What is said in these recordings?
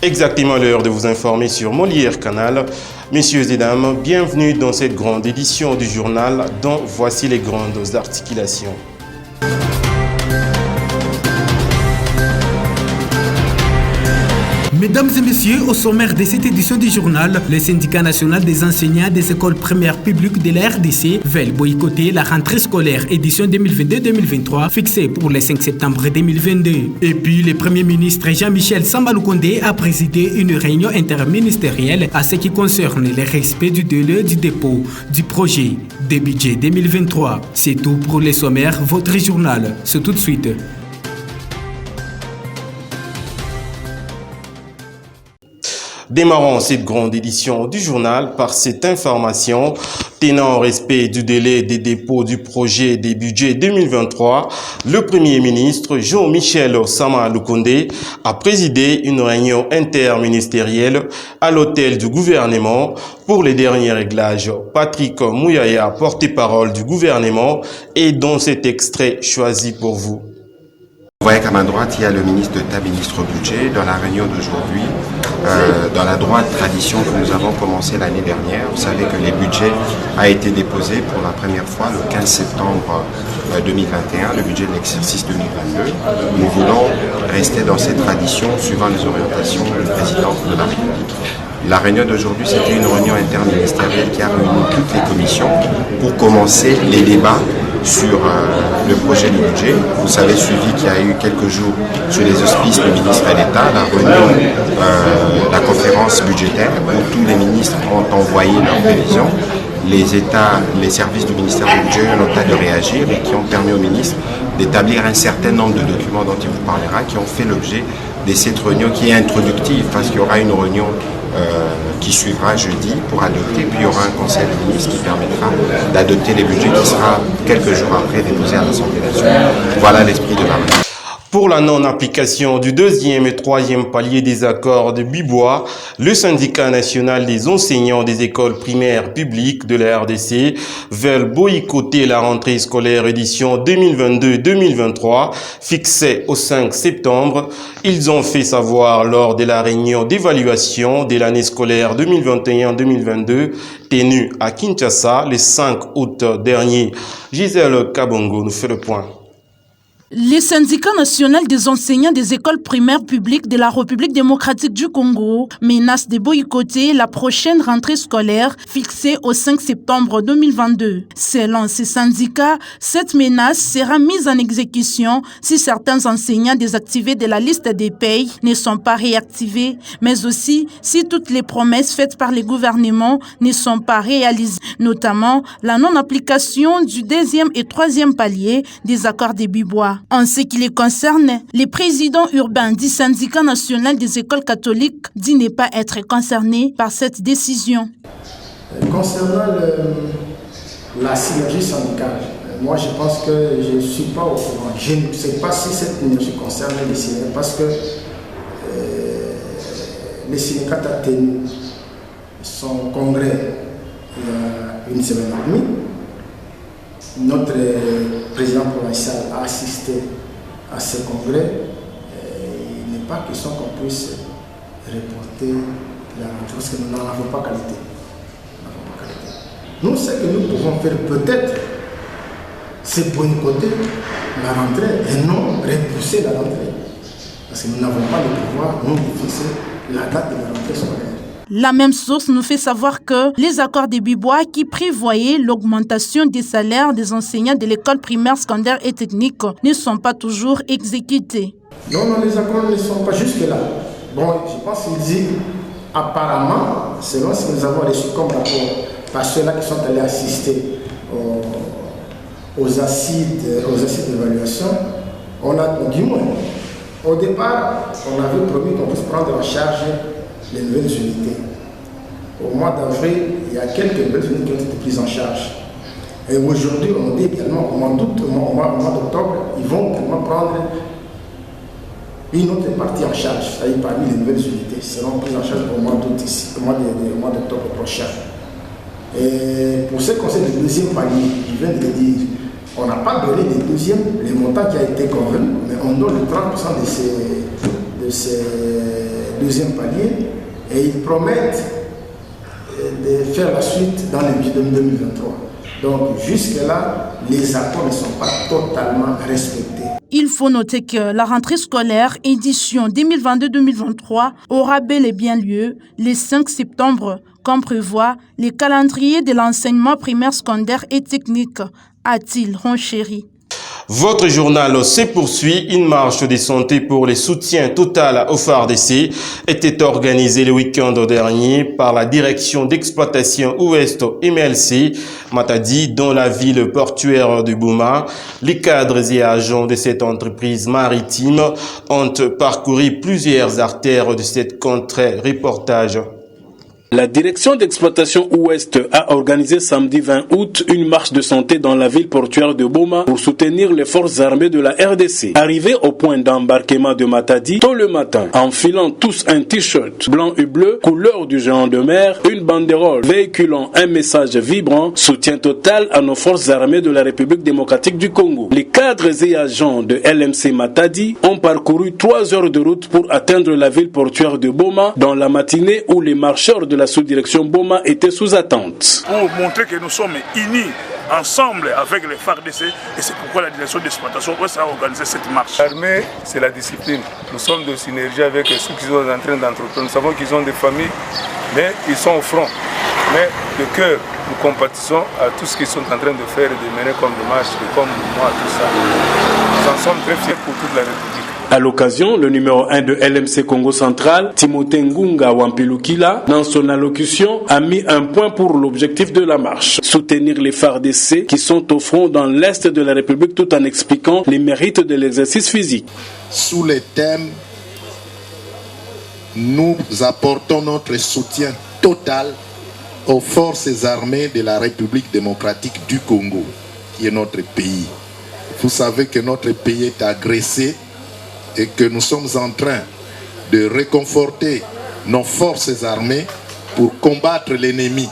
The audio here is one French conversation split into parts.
Exactement l'heure de vous informer sur Molière Canal. Messieurs et dames, bienvenue dans cette grande édition du journal dont voici les grandes articulations. Mesdames et messieurs, au sommaire de cette édition du journal, le syndicat national des enseignants des écoles primaires publiques de la RDC veulent boycotter la rentrée scolaire édition 2022-2023 fixée pour le 5 septembre 2022. Et puis, le Premier ministre Jean-Michel Samba Lukonde a présidé une réunion interministérielle à ce qui concerne le respect du délai du dépôt du projet de budget 2023. C'est tout pour les sommaires, votre journal. C'est tout de suite. Démarrons cette grande édition du journal par cette information tenant au respect du délai des dépôts du projet des budgets 2023. Le Premier ministre Jean-Michel Samba Lukonde a présidé une réunion interministérielle à l'hôtel du gouvernement pour les derniers réglages. Patrick Mouyaya, porte-parole du gouvernement, est dans cet extrait choisi pour vous. Vous voyez qu'à ma droite, il y a le ministre d'État, ministre budget. Dans la réunion d'aujourd'hui, dans la droite tradition que nous avons commencé l'année dernière, vous savez que le budget a été déposé pour la première fois le 15 septembre 2021, le budget de l'exercice 2022. Nous voulons rester dans cette tradition suivant les orientations du président de la République. La réunion d'aujourd'hui, c'était une réunion interministérielle qui a réuni toutes les commissions pour commencer les débats sur le projet du budget. Vous avez suivi qu'il y a eu quelques jours sur les auspices du ministre d'État, la réunion, la conférence budgétaire où tous les ministres ont envoyé leurs prévisions. Les services du ministère du budget ont le temps de réagir et qui ont permis au ministre d'établir un certain nombre de documents dont il vous parlera, qui ont fait l'objet de cette réunion qui est introductive parce qu'il y aura une réunion qui suivra jeudi pour adopter, puis il y aura un conseil de ministres qui permettra d'adopter les budgets qui sera quelques jours après déposé à l'Assemblée nationale. Voilà l'esprit de la réunion. Pour la non-application du deuxième et troisième palier des accords de Bibois, le syndicat national des enseignants des écoles primaires publiques de la RDC veulent boycotter la rentrée scolaire édition 2022-2023 fixée au 5 septembre. Ils ont fait savoir lors de la réunion d'évaluation de l'année scolaire 2021-2022 tenue à Kinshasa le 5 août dernier. Gisèle Kabongo nous fait le point. Le syndicat national des enseignants des écoles primaires publiques de la République démocratique du Congo menace de boycotter la prochaine rentrée scolaire fixée au 5 septembre 2022. Selon ces syndicats, cette menace sera mise en exécution si certains enseignants désactivés de la liste des payes ne sont pas réactivés, mais aussi si toutes les promesses faites par les gouvernements ne sont pas réalisées, notamment la non-application du deuxième et troisième palier des accords de Bibois. En ce qui les concerne, le président urbain du syndicat national des écoles catholiques dit ne pas être concerné par cette décision. Concernant la synergie syndicale, moi je pense que je ne suis pas au courant. Je ne sais pas si cette synergie concerne les syndicats parce que les syndicats ont tenu son congrès il y a une semaine et demie. Notre président provincial a assisté à ce congrès. Il n'est pas question qu'on puisse reporter la rentrée parce que nous n'en avons pas qualité. Nous, ce que nous pouvons faire peut-être, c'est boycotter la rentrée et non repousser la rentrée. Parce que nous n'avons pas le pouvoir, nous, de fixer la date de la rentrée scolaire. La même source nous fait savoir que les accords de Bibois qui prévoyaient l'augmentation des salaires des enseignants de l'école primaire, secondaire et technique ne sont pas toujours exécutés. Non, les accords ne sont pas jusque-là. Bon, je pense qu'il dit apparemment, selon ce que nous avons reçu comme rapport, par ceux-là qui sont allés assister aux assises d'évaluation, on a du moins. Au départ, on avait promis qu'on puisse prendre en charge les nouvelles unités. Au mois d'avril, il y a quelques nouvelles unités qui ont été prises en charge. Et aujourd'hui, on dit également, au mois d'août, au mois d'octobre, ils vont également prendre une autre partie en charge, c'est-à-dire parmi les nouvelles unités, seront prises en charge au mois d'août ici, au mois d'octobre prochain. Et pour ce qui concerne le deuxième palier, je viens de le dire, on n'a pas donné les montants qui a été convenu, mais on donne le 30% de deuxième palier et ils promettent de faire la suite dans le budget 2023. Donc jusque-là, les accords ne sont pas totalement respectés. Il faut noter que la rentrée scolaire édition 2022-2023 aura bel et bien lieu le 5 septembre, comme prévoit le calendrier de l'enseignement primaire, secondaire et technique, a-t-il renchéri. Votre journal se poursuit. Une marche de santé pour le soutien total au FARDC était organisée le week-end dernier par la direction d'exploitation Ouest MLC Matadi dans la ville portuaire de Boma. Les cadres et agents de cette entreprise maritime ont parcouru plusieurs artères de cette contrée. Reportage. La direction d'exploitation Ouest a organisé samedi 20 août une marche de santé dans la ville portuaire de Boma pour soutenir les forces armées de la RDC. Arrivés au point d'embarquement de Matadi, tôt le matin, enfilant tous un t-shirt blanc et bleu, couleur du géant de mer, une banderole véhiculant un message vibrant, soutien total à nos forces armées de la République démocratique du Congo. Les cadres et agents de LMC Matadi ont parcouru 3 heures de route pour atteindre la ville portuaire de Boma dans la matinée où les marcheurs de la sous-direction Boma était sous attente. Pour montrer que nous sommes unis ensemble avec les FARDC et c'est pourquoi la direction d'exploitation a organisé cette marche. L'armée, c'est la discipline. Nous sommes de synergie avec ceux qui sont en train d'entreprendre. Nous savons qu'ils ont des familles, mais ils sont au front. Mais de cœur, nous compatissons à tout ce qu'ils sont en train de faire et de mener comme démarche, et comme moi, tout ça. Nous en sommes très fiers pour toute la République. À l'occasion, le numéro 1 de LMC Congo Central, Timothée Ngunga Wampilukila, dans son allocution, a mis un point pour l'objectif de la marche. Soutenir les FARDC qui sont au front dans l'Est de la République tout en expliquant les mérites de l'exercice physique. Sous les thèmes, nous apportons notre soutien total aux forces armées de la République démocratique du Congo, qui est notre pays. Vous savez que notre pays est agressé et que nous sommes en train de réconforter nos forces armées pour combattre l'ennemi.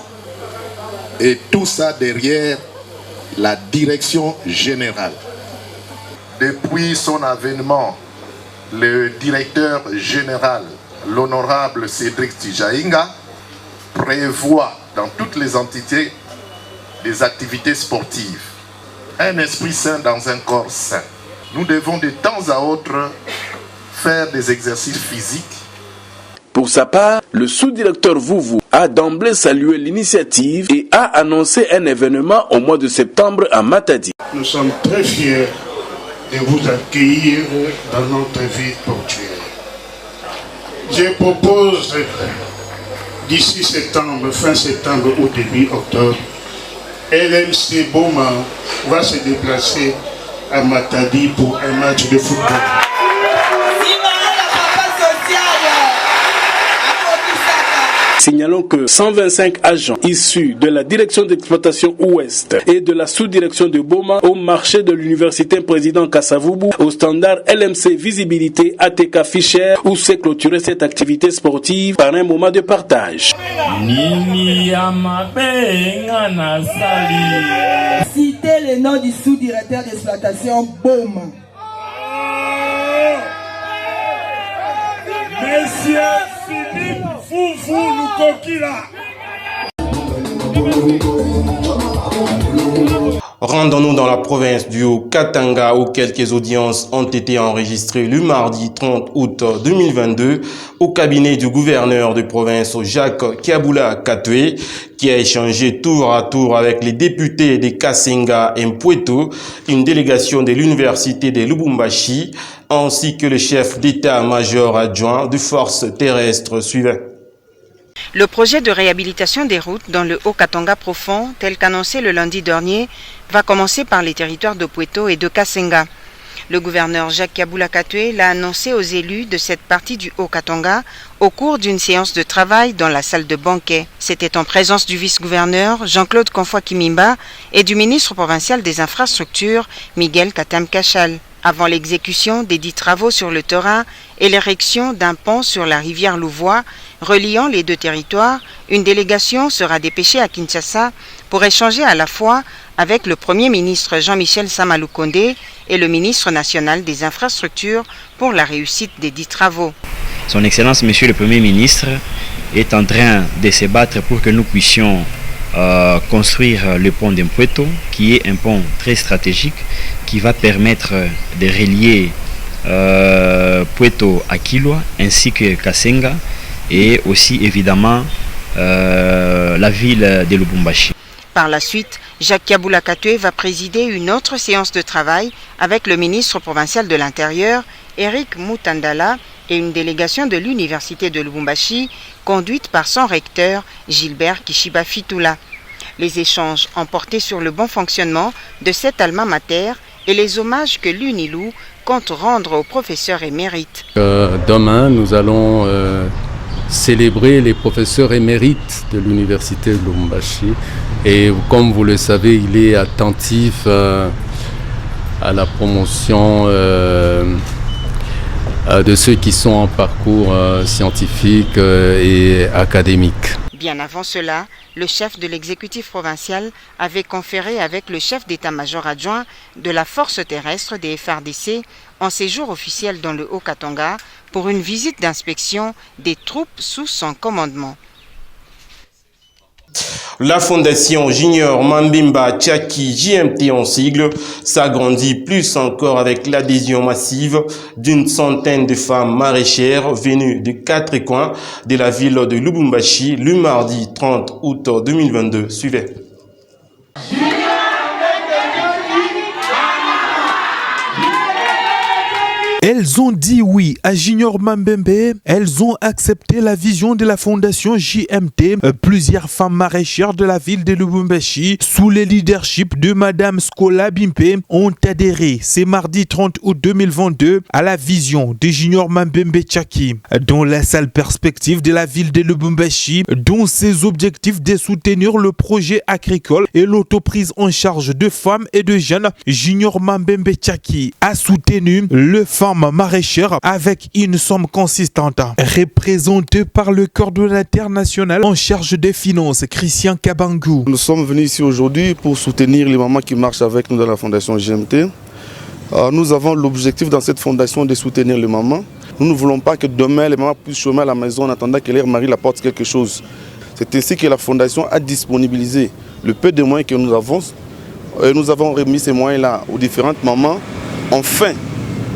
Et tout ça derrière la direction générale. Depuis son avènement, le directeur général, l'honorable Cédric Tijaïnga, prévoit dans toutes les entités des activités sportives. Un esprit sain dans un corps sain. Nous devons de temps à autre faire des exercices physiques. Pour sa part, le sous-directeur Vouvou a d'emblée salué l'initiative et a annoncé un événement au mois de septembre à Matadi. Nous sommes très fiers de vous accueillir dans notre ville portuaire. Je propose d'ici septembre, fin septembre ou début octobre, LMC Boma va se déplacer à Matadi pour un match de football. Signalons que 125 agents issus de la direction d'exploitation Ouest et de la sous-direction de Boma ont marché de l'université président Kassavubu au standard LMC Visibilité ATK Fischer où s'est clôturée cette activité sportive par un moment de partage. Citez le nom du sous-directeur d'exploitation Boma. Monsieur Philippe Foufou Lukokila. Rendons-nous dans la province du Haut-Katanga où quelques audiences ont été enregistrées le mardi 30 août 2022 au cabinet du gouverneur de province Jacques Kiabula Katwe qui a échangé tour à tour avec les députés de Kasenga et Mpweto, une délégation de l'université de Lubumbashi ainsi que le chef d'état-major adjoint de forces terrestres suivant. Le projet de réhabilitation des routes dans le Haut-Katanga profond, tel qu'annoncé le lundi dernier, va commencer par les territoires de Mpweto et de Kasenga. Le gouverneur Jacques Kiabula Katwe l'a annoncé aux élus de cette partie du Haut-Katanga au cours d'une séance de travail dans la salle de banquet. C'était en présence du vice-gouverneur Jean-Claude Konfwa-Kimimba et du ministre provincial des infrastructures Miguel Katam-Kachal. Avant l'exécution des 10 travaux sur le terrain et l'érection d'un pont sur la rivière Louvois, reliant les deux territoires, une délégation sera dépêchée à Kinshasa pour échanger à la fois avec le Premier ministre Jean-Michel Samaloukonde et le ministre national des infrastructures pour la réussite des 10 travaux. Son Excellence, Monsieur le Premier ministre, est en train de se battre pour que nous puissions construire le pont d'Mpueto, qui est un pont très stratégique, qui va permettre de relier Pueto à Kilwa, ainsi que Kasenga, et aussi évidemment la ville de Lubumbashi. Par la suite, Jacques Kabula Katwe va présider une autre séance de travail avec le ministre provincial de l'Intérieur, Eric Mutandala, et une délégation de l'Université de Lubumbashi, conduite par son recteur, Gilbert Kishiba Fitula. Les échanges ont porté sur le bon fonctionnement de cet alma mater et les hommages que l'UNILU compte rendre aux professeurs émérites. Demain, nous allons célébrer les professeurs émérites de l'Université de Lubumbashi. Et comme vous le savez, il est attentif à la promotion de ceux qui sont en parcours scientifique et académique. Bien avant cela, le chef de l'exécutif provincial avait conféré avec le chef d'état-major adjoint de la force terrestre des FARDC en séjour officiel dans le Haut-Katanga pour une visite d'inspection des troupes sous son commandement. La fondation Junior Mambembe Tchaki JMT en sigle s'agrandit plus encore avec l'adhésion massive d'une centaine de femmes maraîchères venues de 4 coins de la ville de Lubumbashi le mardi 30 août 2022. Suivez. Elles ont dit oui à Junior Mambembe, elles ont accepté la vision de la fondation JMT. Plusieurs femmes maraîchères de la ville de Lubumbashi, sous le leadership de Madame Skola Bimpe, ont adhéré ce mardi 30 août 2022 à la vision de Junior Mambembe Tchaki. Dans la sale perspective de la ville de Lubumbashi, dont ses objectifs de soutenir le projet agricole et l'autoprise en charge de femmes et de jeunes, Junior Mambembe Tchaki a soutenu le femmes maraîchères avec une somme consistante, représentée par le coordonnateur national en charge des finances, Christian Kabangou. Nous sommes venus ici aujourd'hui pour soutenir les mamans qui marchent avec nous dans la fondation GMT. Nous avons l'objectif dans cette fondation de soutenir les mamans. Nous ne voulons pas que demain les mamans puissent chômer à la maison en attendant que leur mari apporte quelque chose. C'est ainsi que la fondation a disponibilisé le peu de moyens que nous avons. Nous avons remis ces moyens-là aux différentes mamans, enfin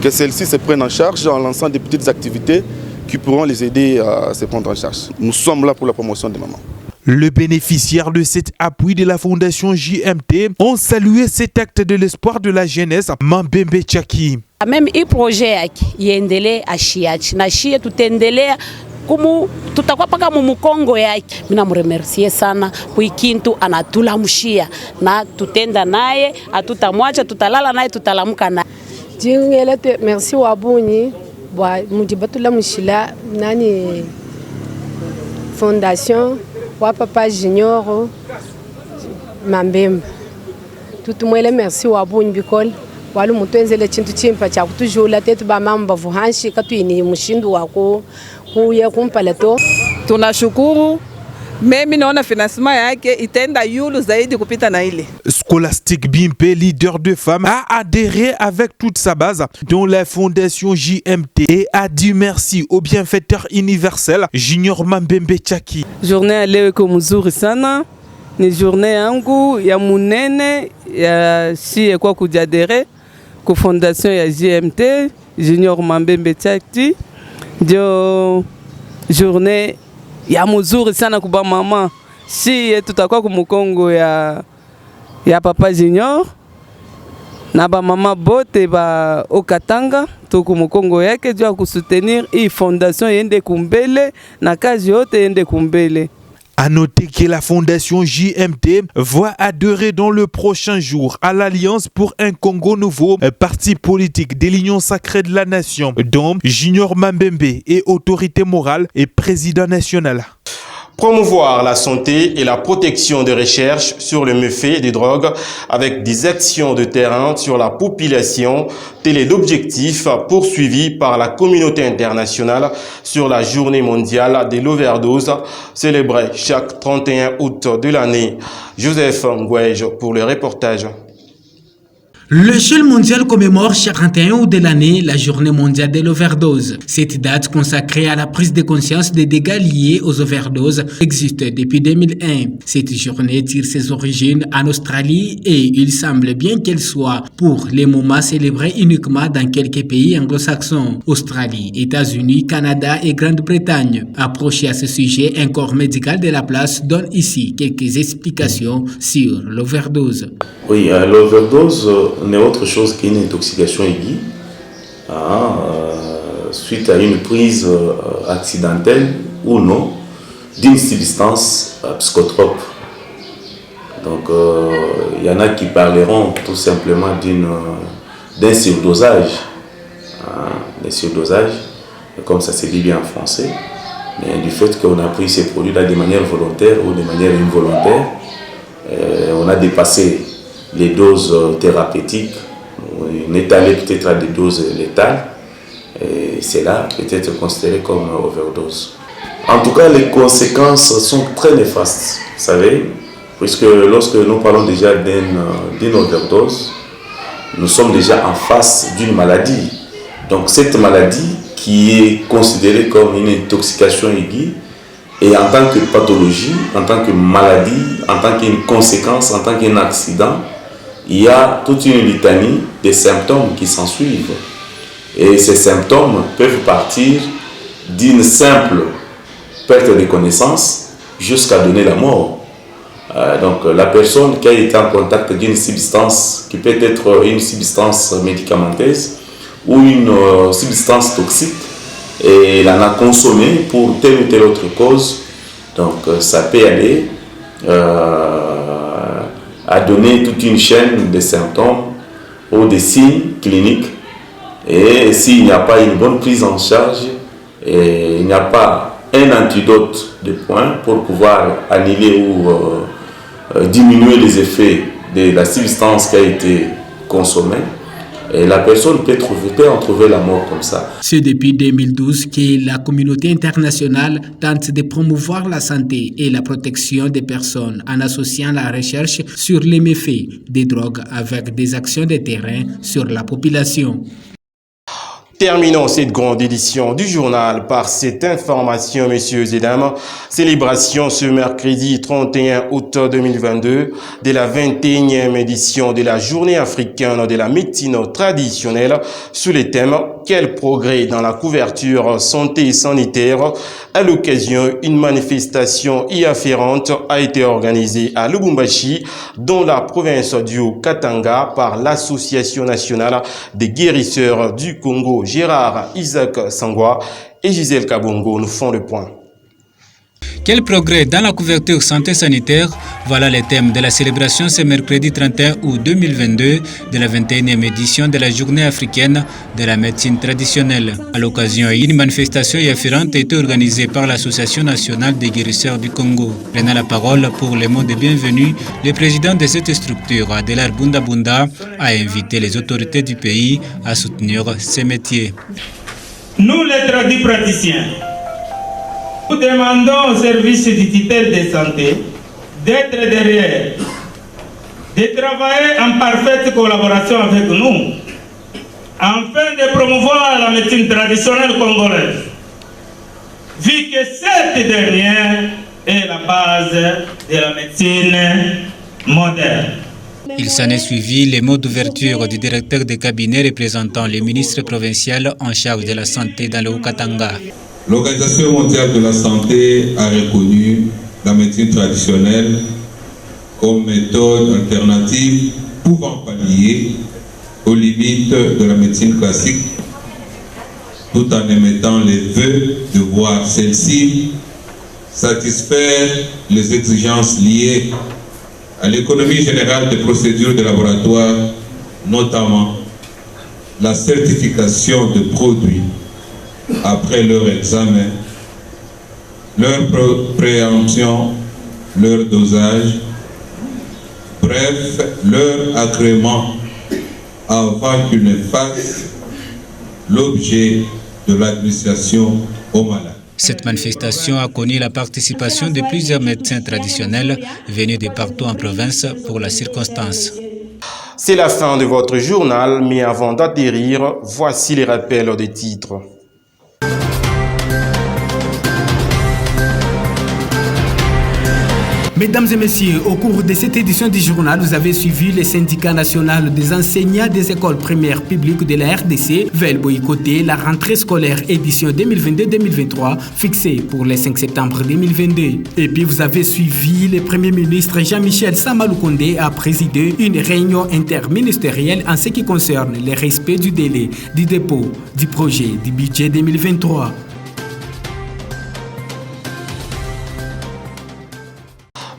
que celles-ci se prennent en charge en lançant des petites activités qui pourront les aider à se prendre en charge. Nous sommes là pour la promotion des mamans. Le bénéficiaire de cet appui de la fondation JMT ont salué cet acte de l'espoir de la jeunesse Mambembe Tchaki. Même i projet yake iendelee ashiachi na shie tutendelea kumu tutakuwa paka mumukongo yake. Mina mremercie sana kuikintu anatulamshia na tutenda naye atutamwacha tutalala naye tutalamuka naye. Jingelete merci wabunyi bwa mujibatula mushila nani fondation wa papa Junior Mambembe tutumwele merci wabunyi bikol walu mutwenzele chintu chimpa cha kutujula tetu ba mamba vuhanshi katwini mushindu wako kuye kumpaleto. Tunashukuru. Mimi naona financement yake itenda yulu zaidi kupita na ile. Scholastique Bimpe, leader de femmes, a adhéré avec toute sa base dans la fondation JMT et a dit merci au bienfaiteur universel Junior Mambembe Tchaki. Journée leo iko mzuri sana. Ni journée yangu ya munene ya si kwa kujadere ku fondation ya JMT Junior Mambembe Tchaki. Ndio journée ya mzuri sana kuba mama si tutakuwa kumukongo ya papa Junior na ba mama bote ba Okatanga tuku mukongo yake jua kusoutenir hii fondation yende kumbele na kazi yote yende kumbele. À noter que la fondation JMT va adhérer dans le prochain jour à l'Alliance pour un Congo nouveau, parti politique de l'Union sacrée de la nation, dont Junior Mambembe est autorité morale et président national. Promouvoir la santé et la protection de recherche sur le méfait des drogues avec des actions de terrain sur la population, tel est l'objectif poursuivi par la communauté internationale sur la journée mondiale de l'overdose célébrée chaque 31 août de l'année. Joseph Ngouège pour le reportage. L'échelle mondiale commémore chaque 31 août de l'année la journée mondiale de l'overdose. Cette date consacrée à la prise de conscience des dégâts liés aux overdoses existe depuis 2001. Cette journée tire ses origines en Australie et il semble bien qu'elle soit pour les moments célébrée uniquement dans quelques pays anglo-saxons. Australie, États-Unis, Canada et Grande-Bretagne. Approché à ce sujet, un corps médical de la place donne ici quelques explications sur l'overdose. Oui, l'overdose n'est autre chose qu'une intoxication aiguë suite à une prise accidentelle ou non d'une substance psychotrope. Donc il y en a qui parleront tout simplement d'un surdosage, d'un surdosage, comme ça se dit bien en français, mais du fait qu'on a pris ces produits-là de manière volontaire ou de manière involontaire, on a dépassé les doses thérapeutiques, on est allé peut-être à des doses létales, et c'est là peut-être considéré comme overdose. En tout cas, les conséquences sont très néfastes, vous savez, puisque lorsque nous parlons déjà d'une overdose, nous sommes déjà en face d'une maladie. Donc cette maladie qui est considérée comme une intoxication aiguë, et en tant que pathologie, en tant que maladie, en tant qu'une conséquence, en tant qu'un accident, il y a toute une litanie de symptômes qui s'en suivent. Et ces symptômes peuvent partir d'une simple perte de connaissance jusqu'à donner la mort. Donc la personne qui a été en contact d'une substance qui peut être une substance médicamenteuse ou une substance toxique, et elle en a consommé pour telle ou telle autre cause, donc ça peut aller à donner toute une chaîne de symptômes ou de signes cliniques. Et s'il n'y a pas une bonne prise en charge, et il n'y a pas un antidote de point pour pouvoir annuler ou diminuer les effets de la substance qui a été consommée, et la personne peut en trouver la mort comme ça. C'est depuis 2012 que la communauté internationale tente de promouvoir la santé et la protection des personnes en associant la recherche sur les méfaits des drogues avec des actions de terrain sur la population. Terminons cette grande édition du journal par cette information, messieurs et dames. Célébration ce mercredi 31 août 2022 de la 21e édition de la Journée africaine de la médecine traditionnelle sous le thème « Quel progrès dans la couverture santé et sanitaire ?» À l'occasion, une manifestation y afférente a été organisée à Lubumbashi, dans la province du Haut-Katanga, par l'Association nationale des guérisseurs du Congo. Gérard Isaac Sangwa et Gisèle Kabongo nous font le point. Quel progrès dans la couverture santé sanitaire? Voilà les thèmes de la célébration ce mercredi 31 août 2022 de la 21e édition de la Journée africaine de la médecine traditionnelle. À l'occasion, une manifestation y afférente a été organisée par l'Association nationale des guérisseurs du Congo. Prenant la parole pour les mots de bienvenue, le président de cette structure, Adelar Bunda Bunda, a invité les autorités du pays à soutenir ces métiers. Nous, les tradis praticiens, nous demandons aux services du titre de santé d'être derrière, de travailler en parfaite collaboration avec nous, afin de promouvoir la médecine traditionnelle congolaise, vu que cette dernière est la base de la médecine moderne. Il s'en est suivi les mots d'ouverture du directeur de cabinet représentant les ministres provinciaux en charge de la santé dans le Haut-Katanga. L'Organisation mondiale de la santé a reconnu la médecine traditionnelle comme méthode alternative pouvant pallier aux limites de la médecine classique, tout en émettant les vœux de voir celle-ci satisfaire les exigences liées à l'économie générale des procédures de laboratoire, notamment la certification de produits après leur examen, leur préemption, leur dosage, bref, leur agrément avant qu'ils ne fassent l'objet de l'administration aux malades. Cette manifestation a connu la participation de plusieurs médecins traditionnels venus de partout en province pour la circonstance. C'est la fin de votre journal, mais avant d'atterrir, voici les rappels des titres. Mesdames et messieurs, au cours de cette édition du journal, vous avez suivi le syndicat national des enseignants des écoles primaires publiques de la RDC veulent boycotter la rentrée scolaire édition 2022-2023 fixée pour le 5 septembre 2022. Et puis vous avez suivi le Premier ministre Jean-Michel Samaloukonde a présidé une réunion interministérielle en ce qui concerne le respect du délai du dépôt du projet du budget 2023.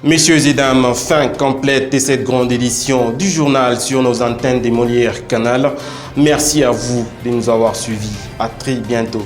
Messieurs et dames, fin complète de cette grande édition du journal sur nos antennes des Molières Canal. Merci à vous de nous avoir suivis. À très bientôt.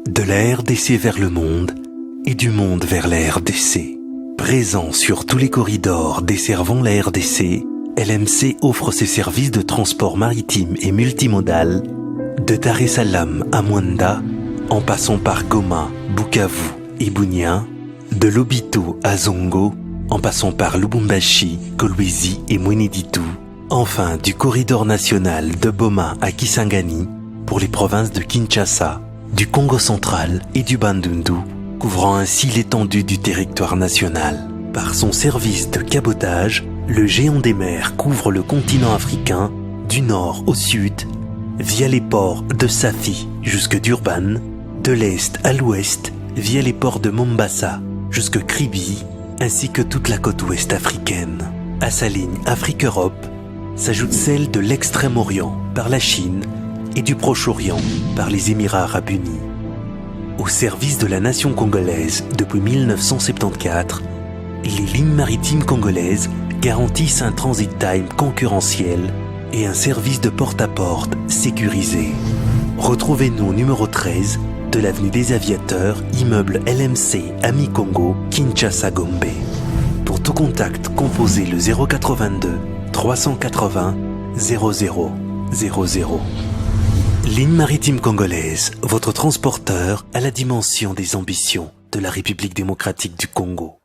De la RDC vers le monde et du monde vers la RDC. Présent sur tous les corridors desservant la RDC, LMC offre ses services de transport maritime et multimodal de Dar es Salaam à Mwanda, en passant par Goma, Bukavu et Bunia, de Lobito à Zongo, en passant par Lubumbashi, Kolwezi et Mweneditu, enfin du corridor national de Boma à Kisangani pour les provinces de Kinshasa, du Congo central et du Bandundu, couvrant ainsi l'étendue du territoire national. Par son service de cabotage, le géant des mers couvre le continent africain du nord au sud, via les ports de Safi jusque Durban, de l'est à l'ouest, via les ports de Mombasa jusque Kribi, ainsi que toute la côte ouest africaine. À sa ligne Afrique-Europe s'ajoute celle de l'Extrême-Orient par la Chine et du Proche-Orient par les Émirats arabes unis. Au service de la nation congolaise depuis 1974, les lignes maritimes congolaises garantissent un transit time concurrentiel et un service de porte-à-porte sécurisé. Retrouvez-nous numéro 13 de l'avenue des Aviateurs, immeuble LMC Ami-Congo, Kinshasa-Gombe. Pour tout contact, composez le 082 380 0000. Ligne maritime congolaise, votre transporteur à la dimension des ambitions de la République démocratique du Congo.